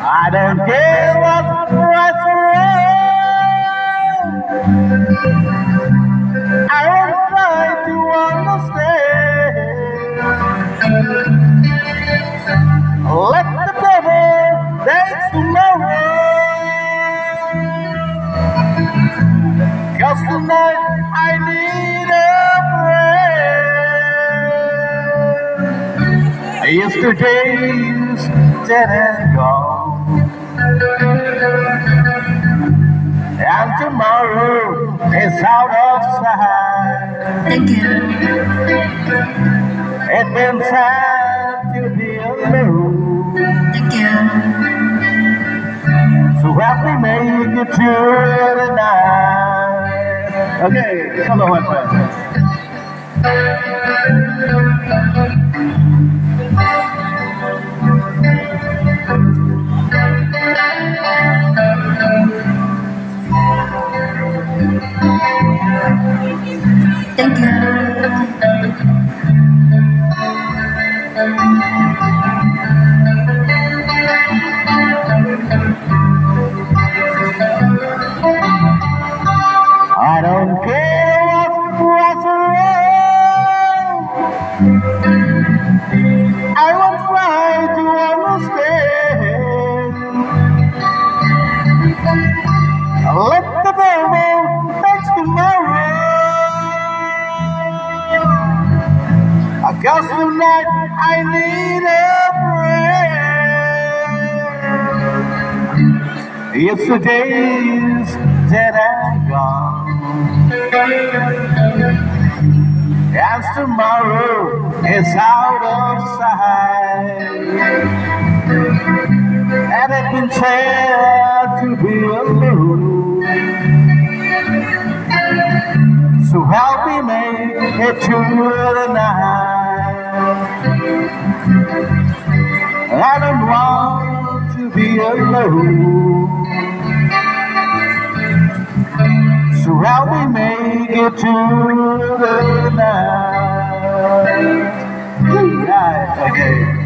I don't care what's right or wrong. I will try to understand. Let the devil take tomorrow. 'Cause tonight I need a break. Yesterday's dead and gone, and tomorrow is out of sight. Thank you. It's been time to be alone. Thank you. So help me make it through the night. Okay, come on, my friend. Thank you. I don't care what's wrong. I will try to understand. Let the devil take tomorrow. 'Cause tonight I need a break. Yesterday's dead and gone, and tomorrow is out of sight. And it's been sad to be alone. So help me make it through the night. I don't want to be alone. So help me make it through the night. Okay.